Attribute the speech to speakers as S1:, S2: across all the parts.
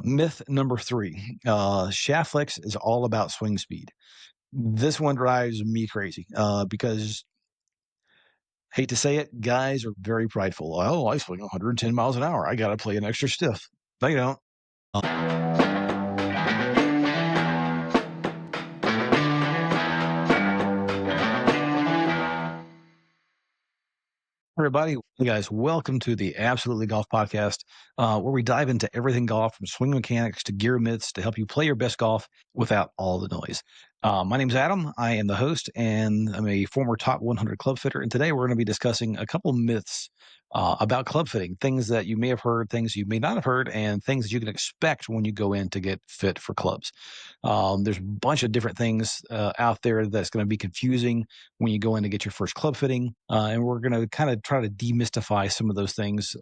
S1: Myth number 3, shaft flex is all about swing speed. This one drives me crazy because, hate to say it, guys are very prideful. Oh, I swing 110 miles an hour. I got to play an extra stiff. They don't. Everybody, hey guys, welcome to the Absolutely Golf Podcast, where we dive into everything golf from swing mechanics to gear myths to help you play your best golf without all the noise. My name's Adam. I am the host, and I'm a former top 100 club fitter. And today we're going to be discussing a couple myths about club fitting, things that you may have heard, things you may not have heard, and things that you can expect when you go in to get fit for clubs. There's a bunch of different things out there that's going to be confusing when you go in to get your first club fitting. And we're going to kind of try to demystify some of those things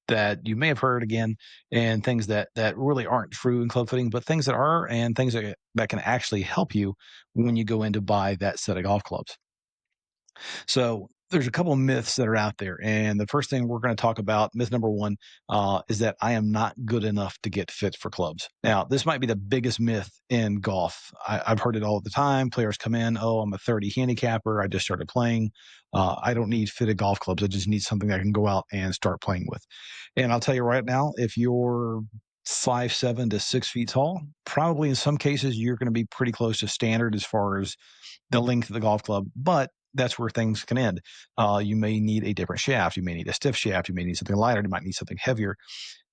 S1: that you may have heard again, and things that really aren't true in club fitting, but things that are, and things that can actually help you when you go in to buy that set of golf clubs. So there's a couple of myths that are out there. And the first thing we're going to talk about, myth number 1, is that I am not good enough to get fit for clubs. Now, this might be the biggest myth in golf. I've heard it all the time. Players come in, oh, I'm a 30 handicapper. I just started playing. I don't need fitted golf clubs. I just need something I can go out and start playing with. And I'll tell you right now, if you're 5'7" to 6 feet tall, probably in some cases, you're going to be pretty close to standard as far as the length of the golf club, but that's where things can end. You may need a different shaft. You may need a stiff shaft. You may need something lighter. You might need something heavier.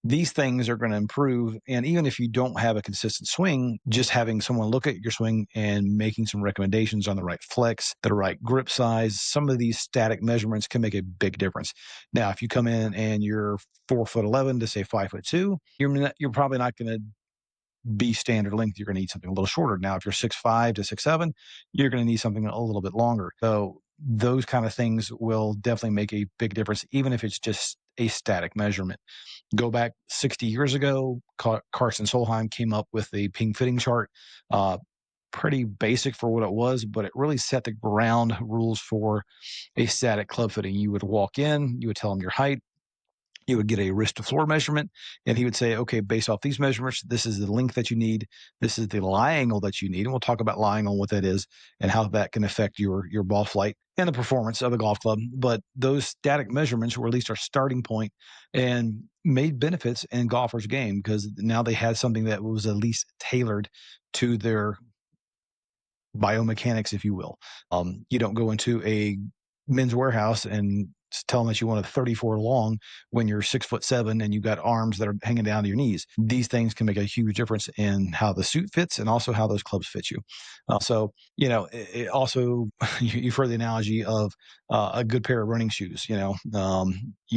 S1: These things are going to improve. And even if you don't have a consistent swing, just having someone look at your swing and making some recommendations on the right flex, the right grip size, some of these static measurements can make a big difference. Now, if you come in and you're 4'11" to say 5'2", you're probably not going to be standard length. You're going to need something a little shorter. Now, if you're 6'5" to 6'7", you're going to need something a little bit longer. So those kind of things will definitely make a big difference, even if it's just a static measurement. Go back 60 years ago, Carson Solheim came up with the ping fitting chart. Pretty basic for what it was, but it really set the ground rules for a static club fitting. You would walk in, you would tell them your height, you would get a wrist to floor measurement, and he would say, okay, based off these measurements, this is the length that you need. This is the lie angle that you need. And we'll talk about lie angle, what that is, and how that can affect your ball flight and the performance of a golf club. But those static measurements were at least our starting point and made benefits in golfers' game, because now they had something that was at least tailored to their biomechanics, if you will. You don't go into a Men's Warehouse and tell them that you want a 34 long when you're 6'7" and you've got arms that are hanging down to your knees. These things can make a huge difference in how the suit fits and also how those clubs fit you. So, it also, you've heard the analogy of a good pair of running shoes. You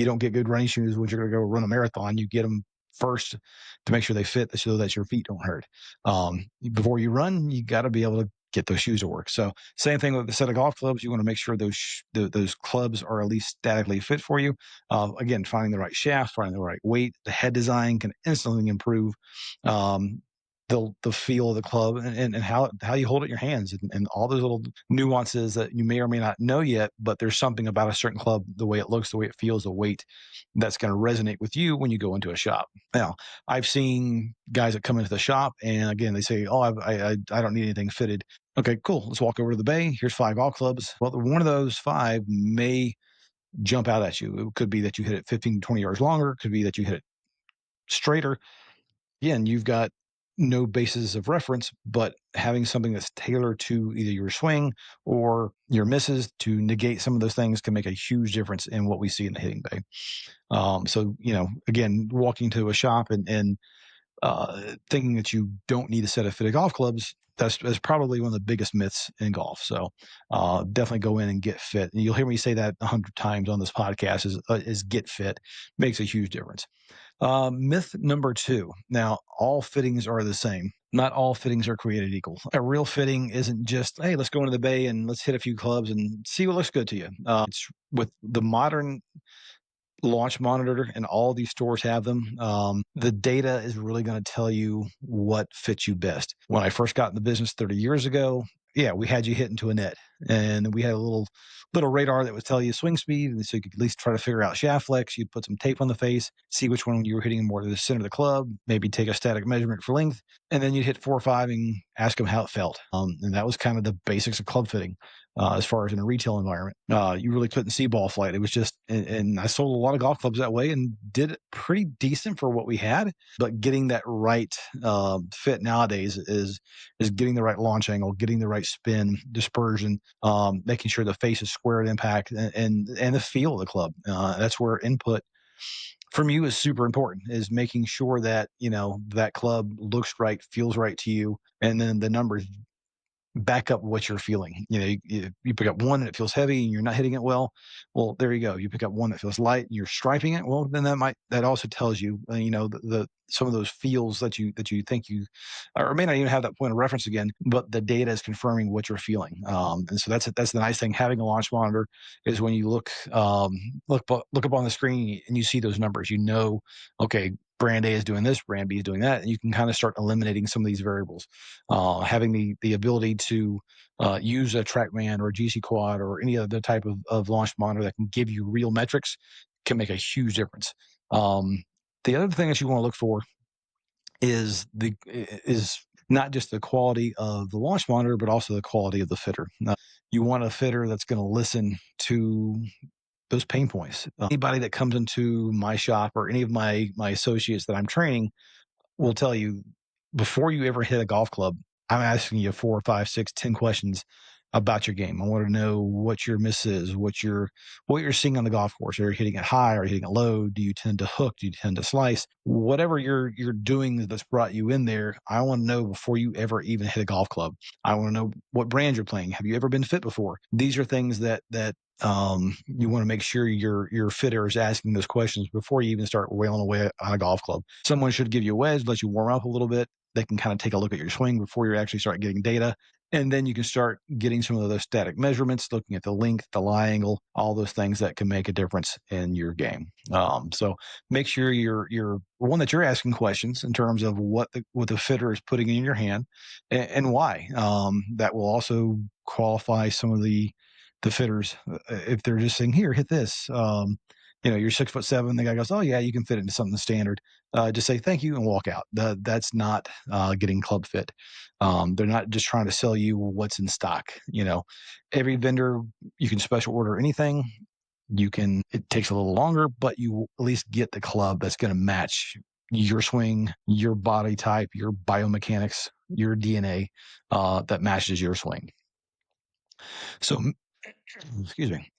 S1: don't get good running shoes when you're going to go run a marathon. You get them first to make sure they fit so that your feet don't hurt. Before you run, you got to be able to get those shoes to work. So same thing with the set of golf clubs. You want to make sure those clubs are at least statically fit for you. Again, finding the right shaft, finding the right weight, the head design can instantly improve the feel of the club and how you hold it in your hands, and all those little nuances that you may or may not know yet, but there's something about a certain club, the way it looks, the way it feels, the weight, that's going to resonate with you when you go into a shop. Now, I've seen guys that come into the shop and again, they say, oh, I don't need anything fitted. Okay, cool. Let's walk over to the bay. Here's 5 golf clubs. Well, one of those 5 may jump out at you. It could be that you hit it 15, 20 yards longer. It could be that you hit it straighter. Again, you've got no basis of reference, but having something that's tailored to either your swing or your misses to negate some of those things can make a huge difference in what we see in the hitting bay. So, again, walking to a shop and thinking that you don't need a set of fitted golf clubs, that's probably one of the biggest myths in golf. So definitely go in and get fit. And you'll hear me say that 100 times on this podcast is get fit. Makes a huge difference. Myth number 2. Now, all fittings are the same. Not all fittings are created equal. A real fitting isn't just, hey, let's go into the bay and let's hit a few clubs and see what looks good to you. It's with the modern launch monitor, and all these stores have them. The data is really going to tell you what fits you best. When I first got in the business 30 years ago, yeah, we had you hit into a net, and we had a little radar that would tell you swing speed, and so you could at least try to figure out shaft flex. You'd put some tape on the face, see which one you were hitting more to the center of the club, maybe take a static measurement for length, and then you'd hit 4 or 5 and ask them how it felt. And that was kind of the basics of club fitting. As far as in a retail environment, you really couldn't see ball flight. It was just, and I sold a lot of golf clubs that way and did it pretty decent for what we had. But getting that right fit nowadays is getting the right launch angle, getting the right spin, dispersion, making sure the face is square at impact, and the feel of the club. That's where input from you is super important, is making sure that, that club looks right, feels right to you, and then the numbers back up what you're feeling. You pick up one and it feels heavy and you're not hitting it well. Well, there you go. You pick up one that feels light and you're striping it. Well, then that also tells you, the some of those feels that you think you, or may not even have that point of reference again, but the data is confirming what you're feeling. And so that's the nice thing. Having a launch monitor is when you look up on the screen and you see those numbers, okay, brand A is doing this, brand B is doing that, and you can kind of start eliminating some of these variables. Having the ability to use a TrackMan or a GC Quad or any other type of launch monitor that can give you real metrics can make a huge difference. The other thing that you want to look for is not just the quality of the launch monitor, but also the quality of the fitter. You want a fitter that's going to listen to those pain points. Anybody that comes into my shop or any of my associates that I'm training will tell you, before you ever hit a golf club, I'm asking you 4, 5, 6, 10 questions about your game. I want to know what your miss is, what you're seeing on the golf course. Are you hitting it high? Are you hitting it low? Do you tend to hook? Do you tend to slice? Whatever you're doing that's brought you in there, I want to know before you ever even hit a golf club. I want to know what brand you're playing. Have you ever been fit before? These are things that you want to make sure your fitter is asking those questions before you even start wailing away on a golf club. Someone should give you a wedge, let you warm up a little bit. They can kind of take a look at your swing before you actually start getting data. And then you can start getting some of those static measurements, looking at the length, the lie angle, all those things that can make a difference in your game. So make sure you're one, that you're asking questions in terms of what the fitter is putting in your hand and why. That will also qualify some of the fitters if they're just saying, here, hit this. You're 6'7". The guy goes, oh yeah, you can fit into something standard. Just say thank you and walk out. That's not getting club fit. They're not just trying to sell you what's in stock. Every vendor, you can special order anything. It takes a little longer, but you at least get the club that's going to match your swing, your body type, your biomechanics, your DNA that matches your swing. So, excuse me.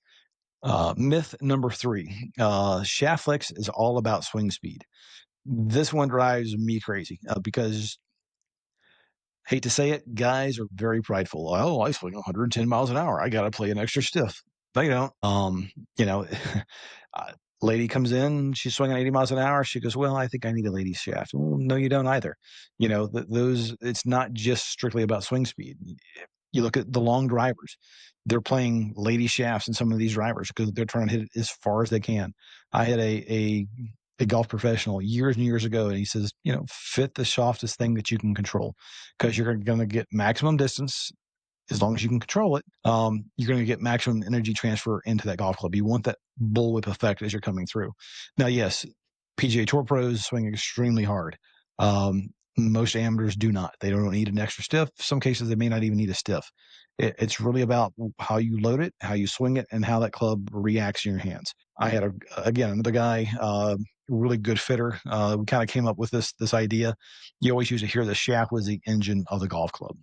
S1: Myth number 3, shaft flex is all about swing speed. This one drives me crazy because, hate to say it, guys are very prideful. Oh, I swing 110 miles an hour. I got to play an extra stiff. They don't. You know, lady comes in, she's swinging 80 miles an hour. She goes, well, I think I need a lady shaft. Well, no, you don't either. It's not just strictly about swing speed. You look at the long drivers. They're playing lady shafts in some of these drivers because they're trying to hit it as far as they can. I had a golf professional years and years ago, and he says, fit the softest thing that you can control because you're going to get maximum distance as long as you can control it. You're going to get maximum energy transfer into that golf club. You want that bullwhip effect as you're coming through. Now, yes, PGA Tour pros swing extremely hard. Most amateurs do not. They don't need an extra stiff. Some cases, they may not even need a stiff. It's really about how you load it, how you swing it, and how that club reacts in your hands. I had another guy, really good fitter. We kind of came up with this idea. You always used to hear the shaft was the engine of the golf club.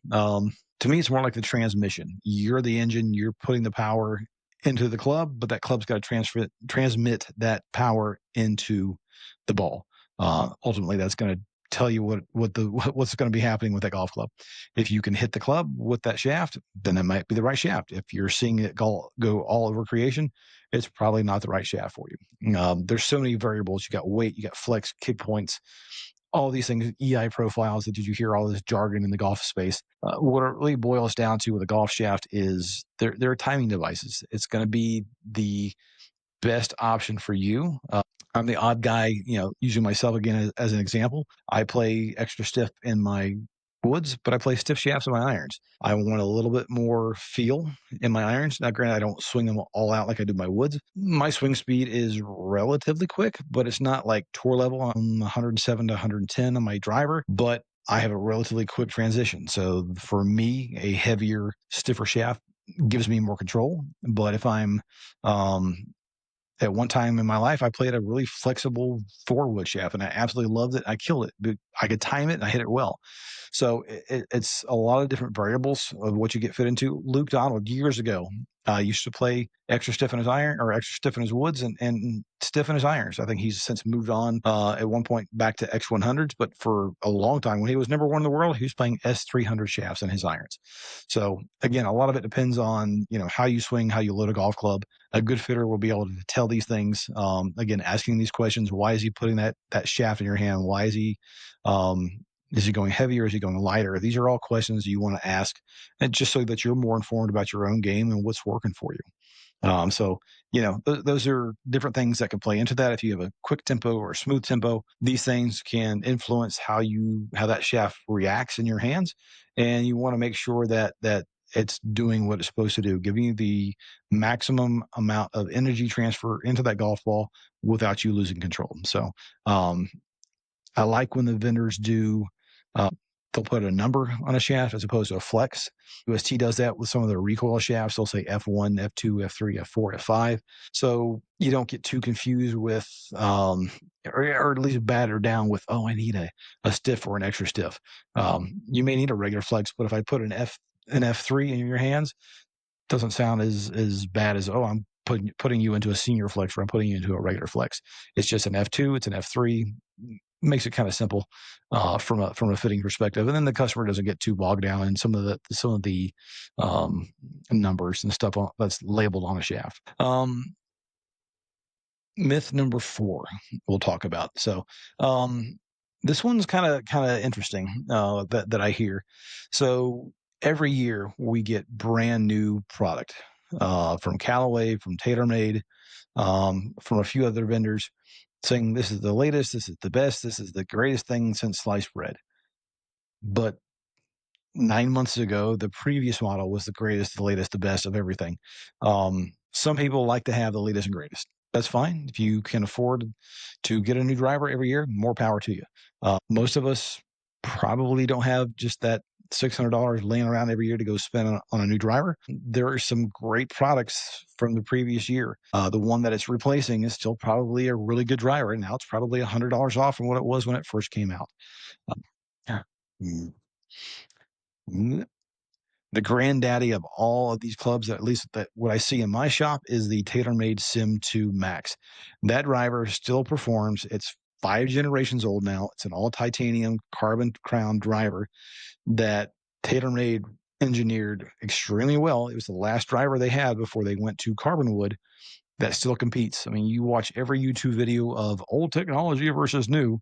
S1: To me, it's more like the transmission. You're the engine. You're putting the power into the club, but that club's got to transmit that power into the ball. Ultimately, that's going to tell you what's going to be happening with that golf club. If you can hit the club with that shaft, then that might be the right shaft. If you're seeing it go all over creation, it's probably not the right shaft for you. There's so many variables. You got weight, you got flex, kick points, all these things, EI profiles that you hear all this jargon in the golf space. What it really boils down to with a golf shaft is they're timing devices. It's going to be the best option for you. I'm the odd guy, using myself again as an example. I play extra stiff in my woods, but I play stiff shafts in my irons. I want a little bit more feel in my irons. Now, granted, I don't swing them all out like I do my woods. My swing speed is relatively quick, but it's not like tour level. I'm 107 to 110 on my driver, but I have a relatively quick transition. So for me, a heavier, stiffer shaft gives me more control. But if I'm um, at one time in my life, I played a really flexible 4-wood shaft, and I absolutely loved it. I killed it. But I could time it, and I hit it well. So it's a lot of different variables of what you get fit into. Luke Donald years ago used to play extra stiff in his iron or extra stiff in his woods and stiff in his irons. I think he's since moved on at one point back to X100s, but for a long time when he was number one in the world, he was playing S300 shafts in his irons. So again, a lot of it depends on how you swing, how you load a golf club. A good fitter will be able to tell these things. Again, asking these questions: why is he putting that shaft in your hand? Why is he is he going heavier? Is he going lighter? These are all questions you want to ask, and just so that you're more informed about your own game and what's working for you. So, those are different things that can play into that. If you have a quick tempo or a smooth tempo, these things can influence how that shaft reacts in your hands. And you want to make sure that it's doing what it's supposed to do, giving you the maximum amount of energy transfer into that golf ball without you losing control. So, um, I like when the vendors do, uh, they'll put a number on a shaft as opposed to a flex. UST does that with some of their recoil shafts. They'll say F1, F2, F3, F4, F5. So you don't get too confused with, or at least batter down with, oh, I need a stiff or an extra stiff. You may need a regular flex, but if I put an F3 in your hands, doesn't sound as bad as, oh, I'm putting you into a senior flex or I'm putting you into a regular flex. It's just an F2, it's an F3. Makes it kind of simple from a fitting perspective, and then the customer doesn't get too bogged down in some of the numbers and stuff that's labeled on a shaft. Myth number 4 we'll talk about. So this one's kind of interesting that I hear. So every year we get brand new product from Callaway, from TaylorMade, from a few other vendors, saying this is the latest, this is the best, this is the greatest thing since sliced bread. But 9 months ago, the previous model was the greatest, the latest, the best of everything. Some people like to have the latest and greatest. That's fine. If you can afford to get a new driver every year, more power to you. Most of us probably don't have just that $600 laying around every year to go spend on a new driver. There are some great products from the previous year. The one that it's replacing is still probably a really good driver, and now it's probably $100 off from what it was when it first came out. Yeah. Mm, the granddaddy of all of these clubs, at least that what I see in my shop, is the TaylorMade Sim 2 Max. That driver still performs. It's 5 generations old now. It's an all titanium carbon crown driver that TaylorMade engineered extremely well. It was the last driver they had before they went to carbon wood that still competes. I mean, you watch every YouTube video of old technology versus new,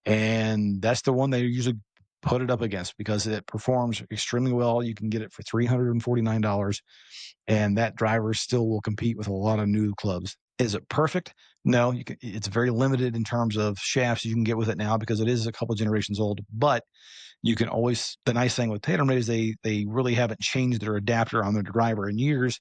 S1: and that's the one they usually put it up against because it performs extremely well. You can get it for $349, and that driver still will compete with a lot of new clubs. Is it perfect? No, it's very limited in terms of shafts you can get with it now because it is a couple generations old. But you can always, the nice thing with TaylorMade is they really haven't changed their adapter on their driver in years,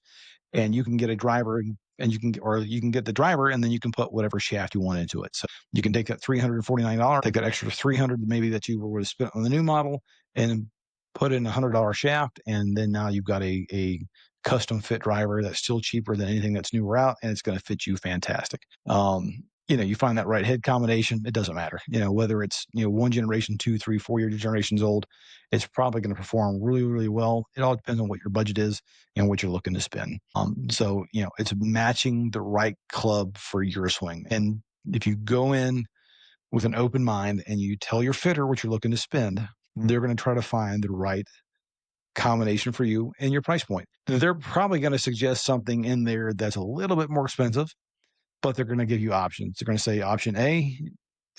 S1: and you can get a driver and you can get the driver and then you can put whatever shaft you want into it. So you can take that $349, take that extra $300 maybe that you would have spent on the new model and put in $100 shaft, and then now you've got a custom fit driver that's still cheaper than anything that's newer out, and it's going to fit you fantastic. You find that right head combination, it doesn't matter. Whether it's, one generation, 2, 3, 4 year generations old, it's probably going to perform really, really well. It all depends on what your budget is and what you're looking to spend. So, it's matching the right club for your swing. And if you go in with an open mind and you tell your fitter what you're looking to spend, they're going to try to find the right combination for you and your price point. They're probably going to suggest something in there that's a little bit more expensive, but they're going to give you options. They're going to say option A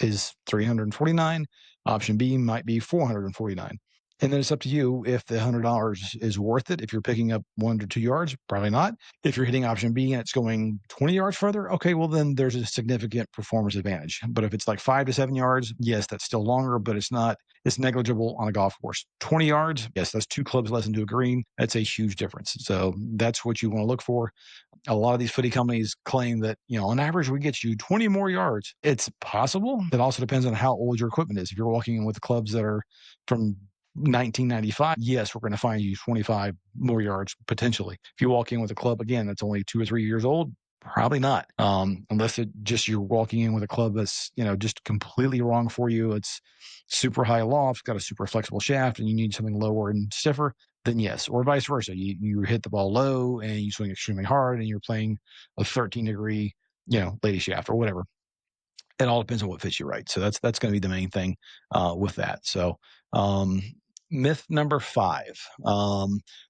S1: is $349, option B might be $449. And then it's up to you if the $100 is worth it. If you're picking up 1 to 2 yards, probably not. If you're hitting option B and it's going 20 yards further, okay, well, then there's a significant performance advantage. But if it's like 5 to 7 yards, yes, that's still longer, but it's negligible on a golf course. 20 yards, yes, that's 2 clubs less into a green. That's a huge difference. So that's what you want to look for. A lot of these footy companies claim that, on average, we get you 20 more yards. It's possible. It also depends on how old your equipment is. If you're walking in with clubs that are from 1995, yes, we're going to find you 25 more yards potentially. If you walk in with a club, again, that's only 2 or 3 years old, probably not. Unless it just you're walking in with a club that's, just completely wrong for you. It's super high loft, got a super flexible shaft, and you need something lower and stiffer, then yes, or vice versa. You hit the ball low and you swing extremely hard and you're playing a 13-degree, lady shaft or whatever. It all depends on what fits you right. So that's going to be the main thing with that. So um, myth number 5.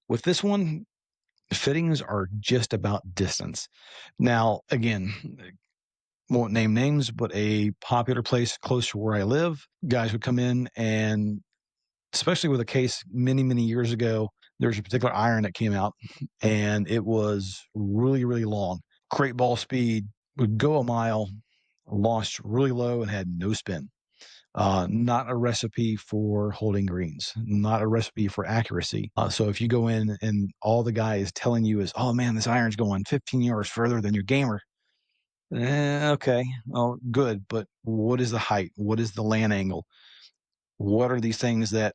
S1: With this one, fittings are just about distance. Now, again, won't name names, but a popular place close to where I live, guys would come in, and especially with a case many, many years ago, there's a particular iron that came out and it was really, really long. Great ball speed, would go a mile, launched really low and had no spin. Not a recipe for holding greens, not a recipe for accuracy. So if you go in and all the guy is telling you is, oh man, this iron's going 15 yards further than your gamer. Okay, well, good. But what is the height? What is the land angle? What are these things that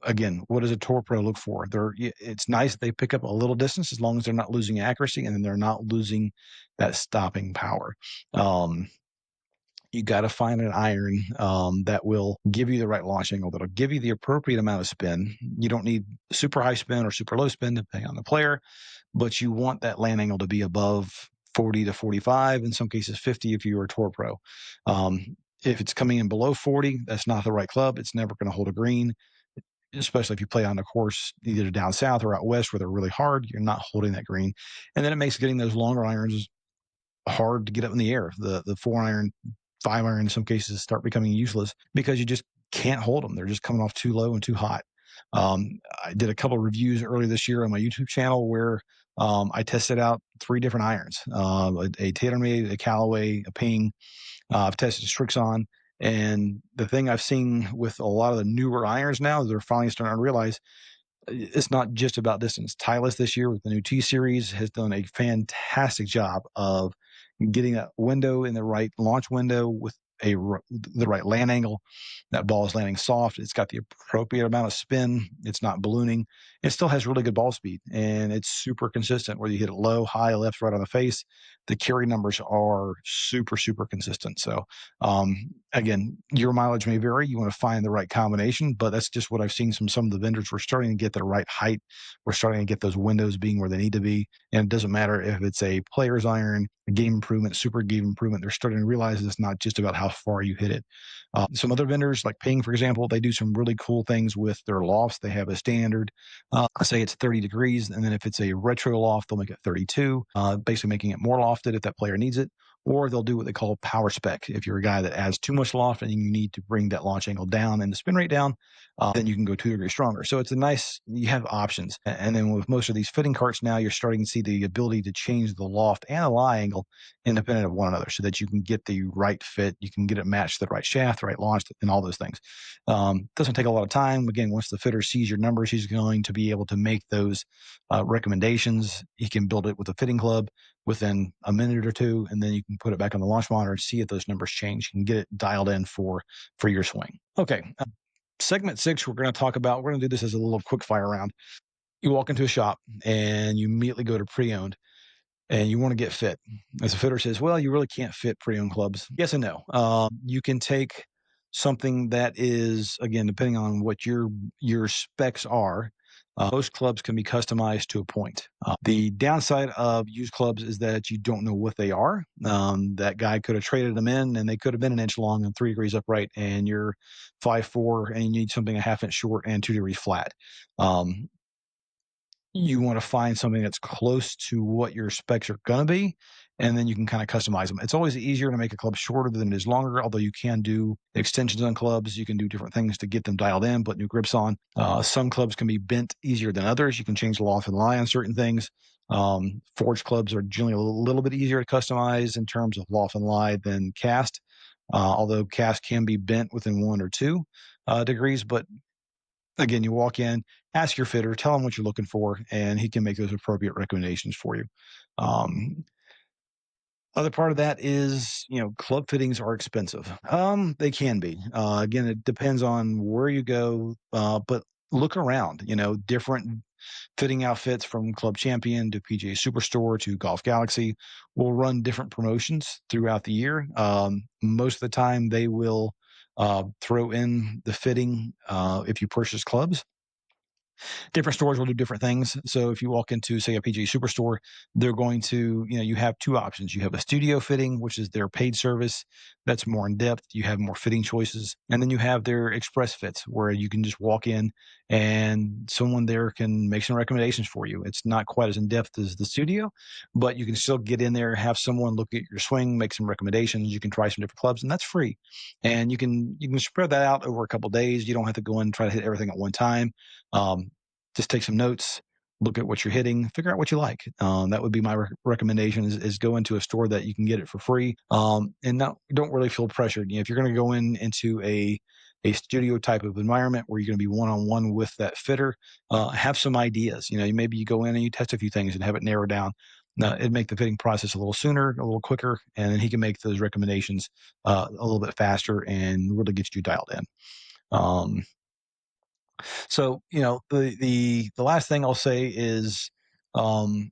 S1: again, what does a tour pro look for? It's nice that they pick up a little distance as long as they're not losing accuracy and then they're not losing that stopping power. You got to find an iron that will give you the right launch angle, that'll give you the appropriate amount of spin. You don't need super high spin or super low spin, depending on the player, but you want that land angle to be above 40 to 45, in some cases 50 if you're a tour pro. If it's coming in below 40, that's not the right club. It's never going to hold a green, especially if you play on a course either down south or out west where they're really hard. You're not holding that green. And then it makes getting those longer irons hard to get up in the air. The 4-iron, 5-iron in some cases start becoming useless because you just can't hold them. They're just coming off too low and too hot. I did a couple of reviews earlier this year on my YouTube channel where I tested out 3 different irons, a TaylorMade, a Callaway, a Ping. I've tested Strixon. And the thing I've seen with a lot of the newer irons now, they're finally starting to realize it's not just about distance. Titleist this year with the new T series has done a fantastic job of getting that window in the right launch window with the right land angle. That ball is landing soft. It's got the appropriate amount of spin. It's not ballooning. It still has really good ball speed, and it's super consistent. Whether you hit it low, high, left, right on the face, the carry numbers are super, super consistent. So, again, your mileage may vary. You want to find the right combination, but that's just what I've seen from some of the vendors. We're starting to get the right height. We're starting to get those windows being where they need to be, and it doesn't matter if it's a player's iron, a game improvement, super game improvement. They're starting to realize it's not just about how far you hit it. Some other vendors like Ping, for example, they do some really cool things with their lofts. They have a standard, say it's 30 degrees, and then if it's a retro loft, they'll make it 32, basically making it more lofted if that player needs it. Or they'll do what they call power spec. If you're a guy that adds too much loft and you need to bring that launch angle down and the spin rate down, then you can go 2 degrees stronger. So it's you have options. And then with most of these fitting carts now, you're starting to see the ability to change the loft and the lie angle independent of one another so that you can get the right fit. You can get it matched to the right shaft, the right launch, and all those things. Doesn't take a lot of time. Again, once the fitter sees your numbers, he's going to be able to make those recommendations. He can build it with a fitting club within a minute or two, and then you can put it back on the launch monitor and see if those numbers change. You can get it dialed in for your swing. Okay. Segment 6, we're going to do this as a little quick fire round. You walk into a shop and you immediately go to pre-owned and you want to get fit. As a fitter says, well, you really can't fit pre-owned clubs. Yes and no. You can take something that is, again, depending on what your specs are, most clubs can be customized to a point. The downside of used clubs is that you don't know what they are. That guy could have traded them in and they could have been an inch long and 3 degrees upright, and you're 5'4" and you need something a half inch short and 2 degrees flat. You want to find something that's close to what your specs are going to be and then you can kind of customize them. It's always easier to make a club shorter than it is longer, although you can do extensions on clubs. You can do different things to get them dialed in, put new grips on. Some clubs can be bent easier than others. You can change the loft and lie on certain things. Forged clubs are generally a little bit easier to customize in terms of loft and lie than cast, although cast can be bent within 1 or 2 degrees. But again, you walk in, ask your fitter, tell him what you're looking for, and he can make those appropriate recommendations for you. Other part of that is, club fittings are expensive. They can be. Again, it depends on where you go, but look around. Different fitting outfits from Club Champion to PGA Superstore to Golf Galaxy will run different promotions throughout the year. Most of the time, they will throw in the fitting if you purchase clubs. Different stores will do different things. So if you walk into, say, a PGA Superstore, they're going to, you have 2 options. You have a studio fitting, which is their paid service that's more in depth. You have more fitting choices. And then you have their express fits, where you can just walk in and someone there can make some recommendations for you. It's not quite as in depth as the studio, but you can still get in there, have someone look at your swing, make some recommendations. You can try some different clubs, and that's free. And you can spread that out over a couple of days. You don't have to go in and try to hit everything at one time. Just take some notes, look at what you're hitting, figure out what you like. That would be my recommendation is go into a store that you can get it for free. And don't really feel pressured. If you're going to go into a studio type of environment where you're going to be one-on-one with that fitter, have some ideas. Maybe you go in and you test a few things and have it narrowed down. It'd make the fitting process a little sooner, a little quicker, and then he can make those recommendations a little bit faster and really get you dialed in. So, the last thing I'll say is, when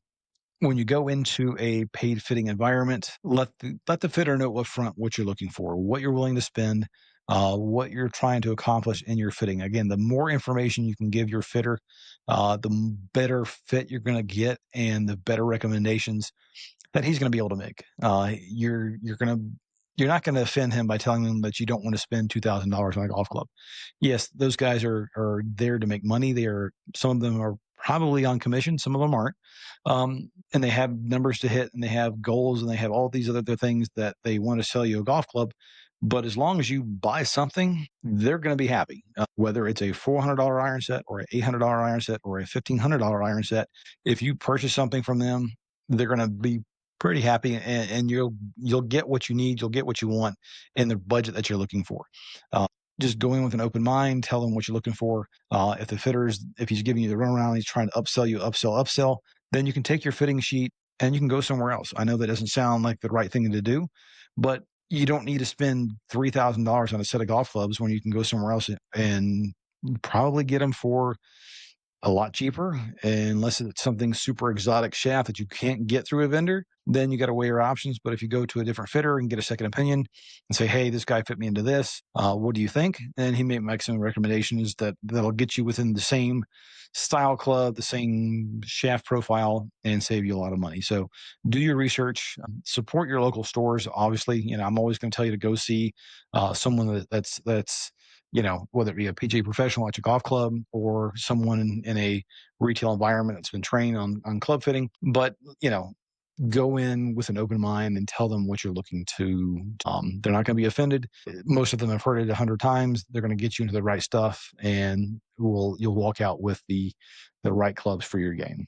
S1: you go into a paid fitting environment, let the fitter know up front what you're looking for, what you're willing to spend, what you're trying to accomplish in your fitting. Again, the more information you can give your fitter, the better fit you're going to get, and the better recommendations that he's going to be able to make. You're not going to offend him by telling him that you don't want to spend $2,000 on a golf club. Yes, those guys are there to make money. Some of them are probably on commission, some of them aren't, and they have numbers to hit, and they have goals, and they have all these other things that they want to sell you a golf club. But as long as you buy something, they're going to be happy. Whether it's a $400 iron set or an $800 iron set or a $1,500 iron set, if you purchase something from them, they're going to be pretty happy, and you'll get what you need, you'll get what you want in the budget that you're looking for. Just go in with an open mind, tell them what you're looking for. If he's giving you the runaround, he's trying to upsell you, upsell, then you can take your fitting sheet and you can go somewhere else. I know that doesn't sound like the right thing to do, but you don't need to spend $3,000 on a set of golf clubs when you can go somewhere else and probably get them for a lot cheaper, unless it's something super exotic shaft that you can't get through a vendor. Then you got to weigh your options. But if you go to a different fitter and get a second opinion and say, hey, this guy fit me into this, what do you think? And he may make some recommendations that'll get you within the same style club, the same shaft profile, and save you a lot of money. So do your research, support your local stores. Obviously, I'm always going to tell you to go see someone that's whether it be a PGA professional at your golf club or someone in a retail environment that's been trained on club fitting. But, go in with an open mind and tell them what you're looking to. They're not going to be offended. Most of them have heard it 100 times. They're going to get you into the right stuff, and you'll walk out with the right clubs for your game.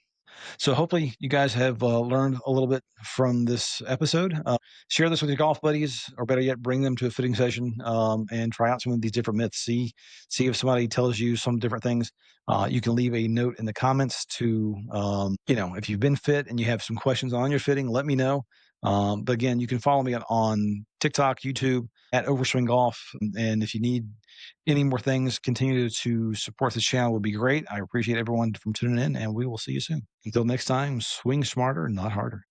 S1: So hopefully you guys have learned a little bit from this episode. Share this with your golf buddies, or better yet, bring them to a fitting session and try out some of these different myths. See if somebody tells you some different things. You can leave a note in the comments to, if you've been fit and you have some questions on your fitting, let me know. But again, you can follow me on TikTok, YouTube at Overswing Golf. And if you need any more things, continue to support this channel would be great. I appreciate everyone from tuning in, and we will see you soon. Until next time, swing smarter, not harder.